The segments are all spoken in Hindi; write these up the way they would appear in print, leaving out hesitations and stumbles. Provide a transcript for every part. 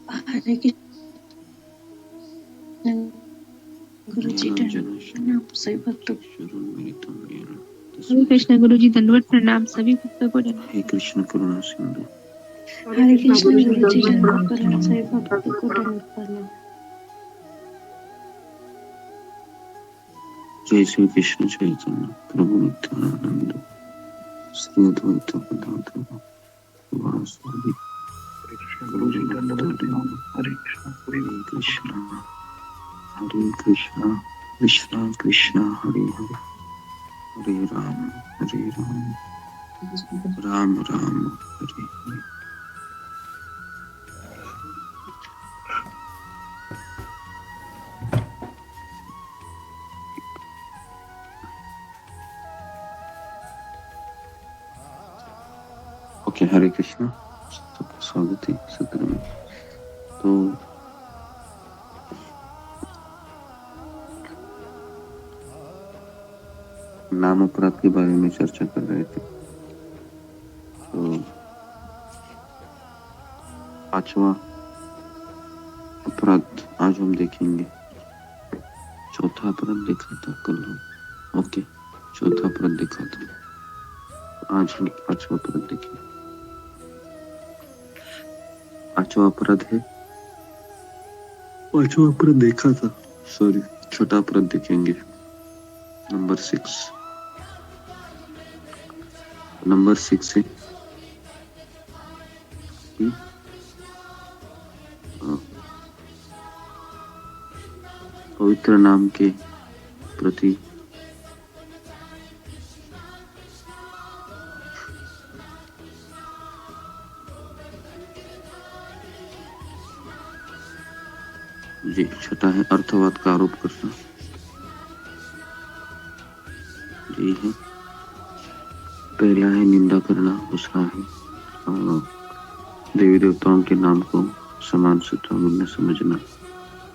हरे कृष्ण गुरु जी प्रणाम सभी भक्तों। हरे कृष्ण गुरु जी दंडवत प्रणाम सभी भक्तों को। हे कृष्ण करुणा सिंधु। हरे कृष्ण गुरु जी दंडवत प्रणाम सभी भक्तों को दंडवत प्रणाम। जय श्री कृष्ण चैतन्य प्रभु नित्यानंद श्री अद्वैत गदाधर वासुदेव। हरे कृष्ण कृष्ण कृष्ण हरे हरे हरे राम राम राम हरे हरे। ओके, हरे कृष्ण, सबका स्वागत है सत्र में। तो नाम अपराध के बारे में चर्चा कर रहे थे। तो पांचवा अपराध आज हम देखेंगे। चौथा अपराध देखा था कल हम। ओके, चौथा अपराध देखा था, आज हम पांचवा अपराध देखेंगे। पांचवा अपराध है, पांचवा अपराध देखा था, सॉरी, छोटा अपराध देखेंगे। नंबर 6 है पवित्र नाम के प्रति जी। छठा है अर्थवाद का आरोप करना, यही है। पहला है निंदा करना, दूसरा है देवी देवताओं के नाम को समान सत्तामूल्य समझना,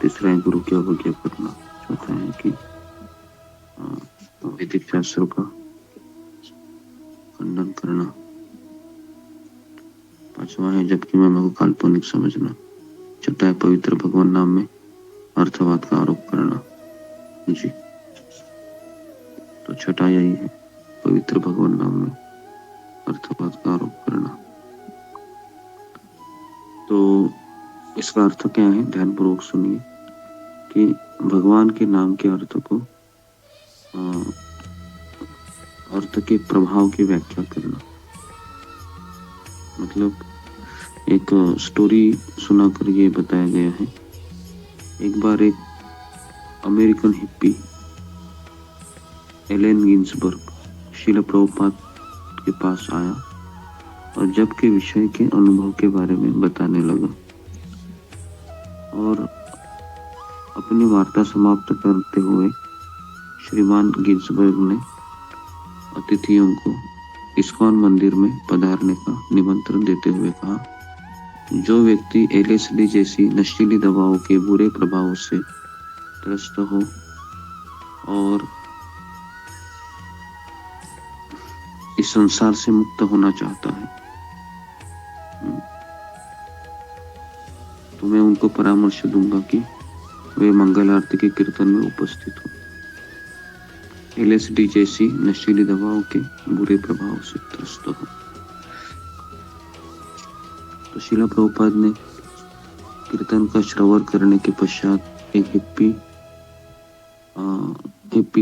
तीसरा है गुरु की अवज्ञा करना, चौथा है कि वैदिक शास्त्रों का खंडन करना, पांचवा है जबकि महिमा को काल्पनिक समझना, छठा है पवित्र भगवान नाम में अर्थवाद का आरोप करना। जी, तो छठा यही है, पवित्र भगवान नाम में अर्थवाद का आरोप करना। तो इसका अर्थ क्या है, ध्यानपूर्वक सुनिए कि भगवान के नाम के अर्थ को अर्थ के प्रभाव की व्याख्या करना। मतलब एक स्टोरी सुनाकर ये बताया गया है। एक बार एक अमेरिकन हिप्पी एलेन गिन्सबर्ग शील प्रभुपाद के पास आया और जब के विषय के अनुभव के बारे में बताने लगा और अपनी वार्ता समाप्त करते हुए श्रीमान गिन्सबर्ग ने अतिथियों को इस्कॉन मंदिर में पधारने का निमंत्रण देते हुए कहा, जो व्यक्ति एलएसडी जैसी नशीली दवाओं के बुरे प्रभाव से त्रस्त हो और इस संसार से मुक्त होना चाहता है, तो मैं उनको परामर्श दूंगा कि वे मंगल आरती के कीर्तन में उपस्थित हो। एलएसडी जैसी नशीली दवाओं के बुरे प्रभाव से त्रस्त हो। तो शीला प्रभुपाद ने कीर्तन का श्रवण करने के पश्चात एक हिप्पी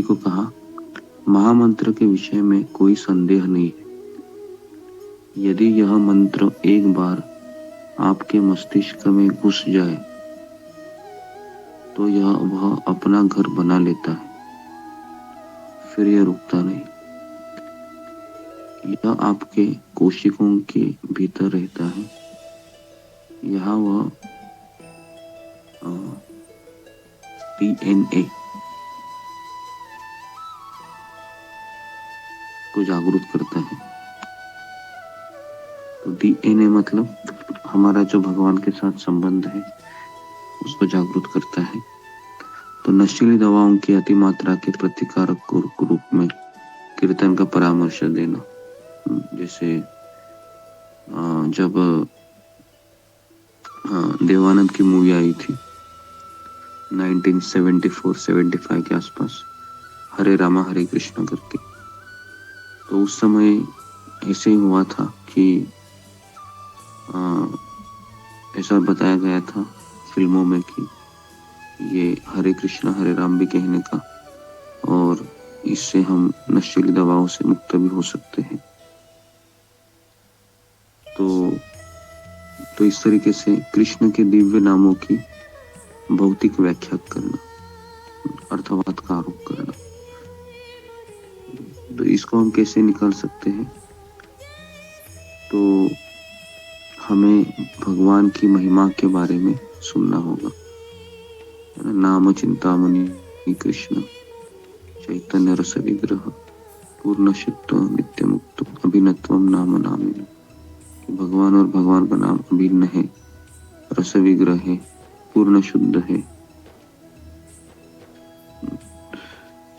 को कहा, महामंत्र के विषय में कोई संदेह नहीं है। यदि यह मंत्र एक बार आपके मस्तिष्क में घुस जाए तो वह अपना घर बना लेता है, फिर यह रुकता नहीं। यह आपके कोशिकाओं के भीतर रहता है। यहाँ वह डीएनए को जागरूक करता है। तो डीएनए मतलब हमारा जो भगवान के साथ संबंध है उसको जागरूक करता है। तो नशीली दवाओं की अति मात्रा के प्रतिकारक के रूप में कीर्तन का परामर्श देना, जैसे जब हाँ, देवानंद की मूवी आई थी 1974-75 के आसपास, हरे रामा हरे कृष्णा करके। तो उस समय ऐसे ही हुआ था कि ऐसा बताया गया था फिल्मों में कि ये हरे कृष्णा हरे राम भी कहने का, और इससे हम नशीली दवाओं से मुक्त भी हो सकते हैं। तो इस तरीके से कृष्ण के दिव्य नामों की भौतिक व्याख्या करना, अर्थवाद का आरोप करना, तो इसको हम कैसे निकाल सकते हैं? तो हमें भगवान की महिमा के बारे में सुनना होगा। नाम चिंतामणि कृष्ण चैतन्य रस विग्रह पूर्ण शुद्ध नित्य मुक्त अभिनत्वम नाम नामिन। भगवान और भगवान का नाम अभिन्न है, रस विग्रह है, पूर्ण शुद्ध है।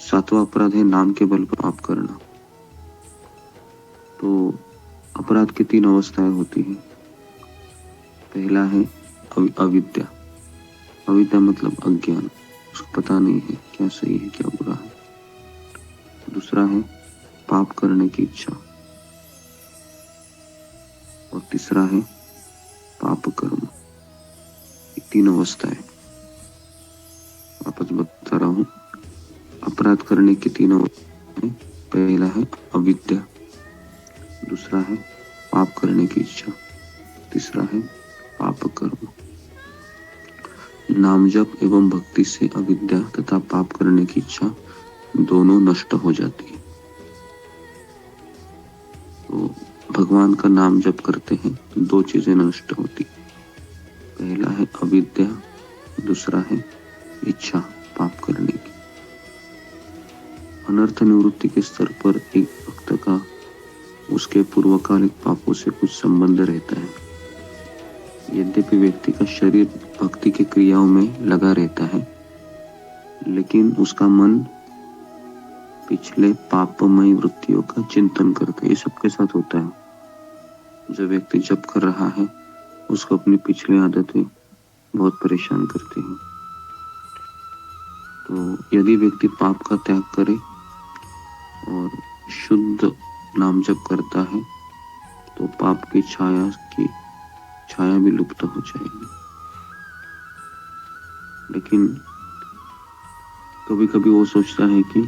सातवां अपराध है नाम के बल पर पाप करना। तो अपराध की 3 अवस्थाएं होती हैं। पहला है अविद्या। अविद्या मतलब अज्ञान, उसको पता नहीं है क्या सही है क्या बुरा है। दूसरा है पाप करने की इच्छा, और तीसरा है पाप कर्म। 3 अवस्थाएं वापस बता रहा हूं। अपराध करने की 3 अवस्थाएं। पहला है अविद्या, दूसरा है पाप करने की इच्छा, तीसरा है पाप कर्म। नाम जप एवं भक्ति से अविद्या तथा पाप करने की इच्छा दोनों नष्ट हो जाती है। तो भगवान का नाम जप करते हैं तो 2 चीजें नष्ट होती। पहला है अविद्या, दूसरा है इच्छा पाप करने की। अनर्थ निवृत्ति के स्तर पर एक भक्त का उसके पूर्वकालिक पापों से कुछ संबंध रहता है। यद्यपि व्यक्ति का शरीर भक्ति की क्रियाओं में लगा रहता है, लेकिन उसका मन पिछले पापमय वृत्तियों का चिंतन करता है। ये सबके साथ होता है। जो व्यक्ति जप कर रहा है उसको अपनी पिछली आदतें बहुत परेशान करती हैं। तो यदि व्यक्ति पाप का त्याग करे और शुद्ध नाम जप करता है तो पाप की छाया भी लुप्त हो जाएगी। लेकिन कभी कभी वो सोचता है कि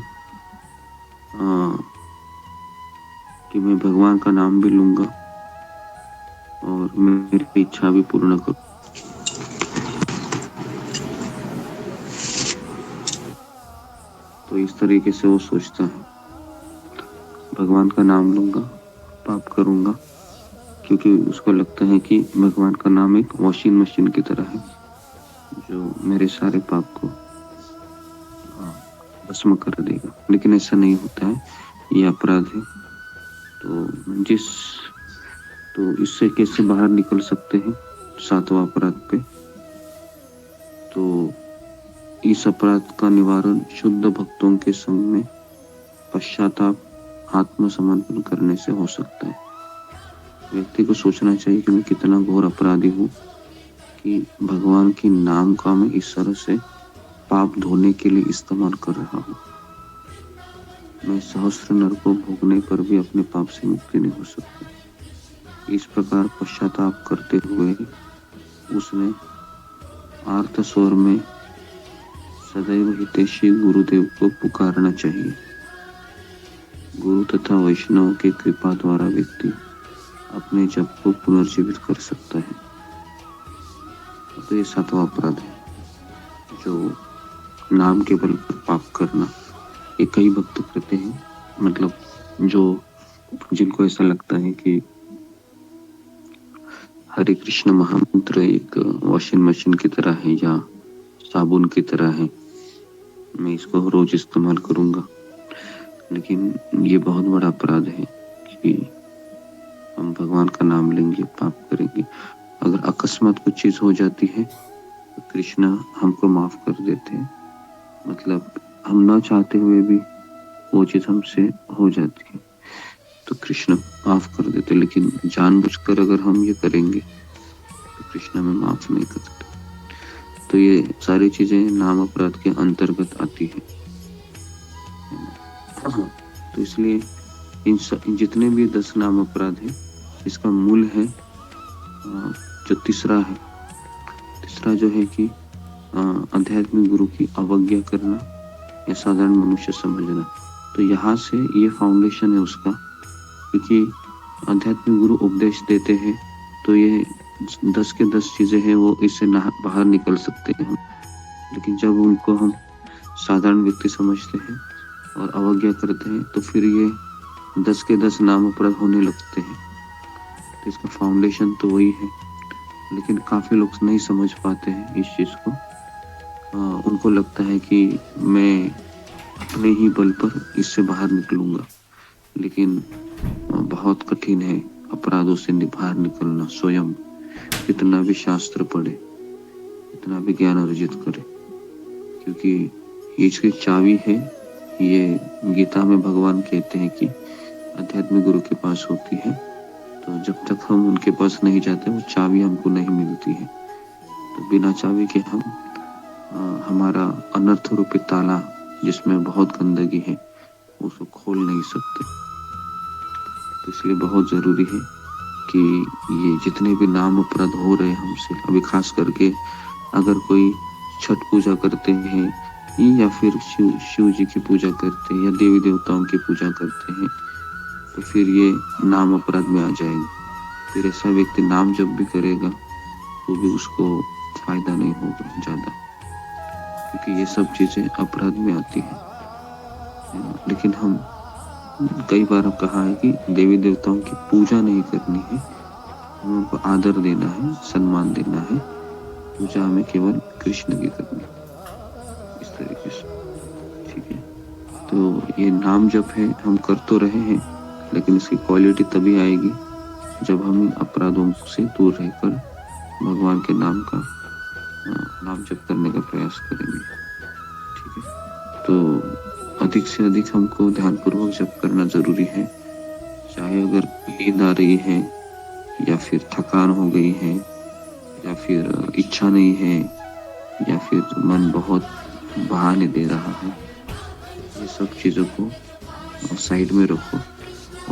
मैं भगवान का नाम भी लूंगा और मेरी इच्छा भी पूर्ण करूं। तो इस तरीके से वो सोचता है भगवान का नाम लूंगा, पाप करूंगा, क्योंकि उसको लगता है कि भगवान का नाम एक वॉशिंग मशीन की तरह है जो मेरे सारे पाप को भस्म कर देगा। लेकिन ऐसा नहीं होता है, ये अपराध है। तो इससे कैसे बाहर निकल सकते हैं? 7वां अपराध पे। तो इस अपराध का निवारण शुद्ध भक्तों के संग में पश्चाताप आत्मसमर्पण करने से हो सकता है। व्यक्ति को सोचना चाहिए कि मैं कितना घोर अपराधी हूँ कि भगवान के नाम का मैं इस तरह से पाप धोने के लिए इस्तेमाल कर रहा हूँ। मैं सहस्त्र नरकों भोगने पर भी अपने पाप से मुक्ति नहीं हो सकती। इस प्रकार पश्चाताप करते हुए उसने आर्त स्वर में सदैव हितैषी गुरुदेव को पुकारना चाहिए। गुरु तथा वैष्णव की कृपा द्वारा व्यक्ति अपने जप को पुनर्जीवित कर सकता है। तो ये 7वां अपराध है, जो नाम के बल पर पाप करना। ये कई भक्त करते हैं, मतलब जिनको ऐसा लगता है कि हरे कृष्ण महामंत्र एक वॉशिंग मशीन की तरह है या साबुन की तरह है, मैं इसको रोज इस्तेमाल करूंगा। लेकिन ये बहुत बड़ा अपराध है कि हम भगवान का नाम लेंगे, पाप करेंगे। अगर अकस्मात कुछ चीज हो जाती है तो कृष्ण हमको माफ कर देते हैं। मतलब हम ना चाहते हुए भी वो चीज हमसे हो जाती है तो कृष्ण माफ कर देते। लेकिन जानबूझकर अगर हम ये करेंगे तो कृष्ण हमें माफ नहीं करते। तो ये सारी चीजें नाम अपराध के अंतर्गत आती है। तो इसलिए इन जितने भी 10 नाम अपराध है, इसका मूल है जो तीसरा है। तीसरा जो है कि आध्यात्मिक गुरु की अवज्ञा करना या साधारण मनुष्य समझना। तो यहाँ से ये फाउंडेशन है उसका, क्योंकि आध्यात्मिक गुरु उपदेश देते हैं तो ये 10 के 10 चीजें हैं, वो इससे बाहर निकल सकते हैं हम। लेकिन जब उनको हम साधारण व्यक्ति समझते हैं और अवज्ञा करते हैं तो फिर ये 10 के 10 नाम अपराध होने लगते हैं। तो इसका फाउंडेशन तो वही है, लेकिन काफी लोग नहीं समझ पाते हैं इस चीज को। उनको लगता है कि मैं अपने ही बल पर इससे बाहर निकलूंगा, लेकिन बहुत कठिन है अपराधों से बाहर निकलना। स्वयं कितना भी शास्त्र पढ़े, कितना भी ज्ञान अर्जित करे, क्योंकि ये इसकी चाबी है। ये गीता में भगवान कहते हैं कि आध्यात्मिक गुरु के पास होती है, तो जब तक हम उनके पास नहीं जाते वो चाबी हमको नहीं मिलती है। तो बिना चाबी के हम हमारा अनर्थ रूपी ताला, जिसमें बहुत गंदगी है, उसको खोल नहीं सकते। तो इसलिए बहुत जरूरी है कि ये जितने भी नाम अपराध हो रहे हैं हमसे, अभी खास करके अगर कोई छठ पूजा करते हैं या फिर शिव जी की पूजा करते हैं या देवी देवताओं की पूजा करते हैं, तो फिर ये नाम अपराध में आ जाएगा। फिर ऐसा व्यक्ति नाम जब भी करेगा तो भी उसको फायदा नहीं होगा ज्यादा, क्योंकि ये सब चीजें अपराध में आती है। लेकिन हम कई बार कहा है कि देवी देवताओं की पूजा नहीं करनी है, हमें उनको आदर देना है, सम्मान देना है। पूजा हमें केवल कृष्ण की करनी है, इस तरीके से। ठीक है, तो ये नाम जप है, हम कर तो रहे हैं, लेकिन इसकी क्वालिटी तभी आएगी जब हम इन अपराधों से दूर रहकर भगवान के नाम जप करने का प्रयास करेंगे। ठीक है, तो अधिक से अधिक हमको ध्यानपूर्वक जप करना जरूरी है। चाहे अगर नींद आ रही है या फिर थकान हो गई है या फिर इच्छा नहीं है या फिर मन बहुत बहाने दे रहा है, ये सब चीजों को साइड में रखो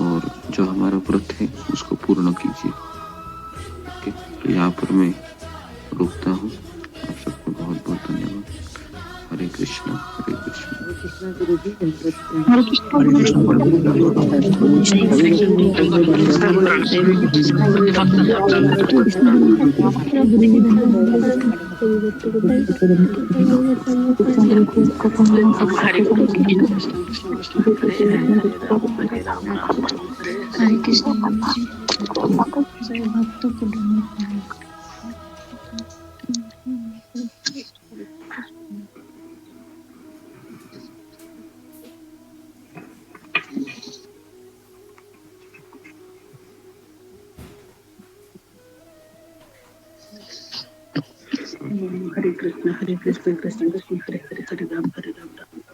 और जो हमारा व्रत है उसको पूर्ण कीजिए। ओके, तो यहाँ पर मैं रुकता हूँ। आप सबको बहुत बहुत धन्यवाद। हरे कृष्णा हरे कृष्णा। हरे कृष्ण भक्तों को हरे कृष्ण कृष्ण कृष्ण हरे हरे, हरे राम राम।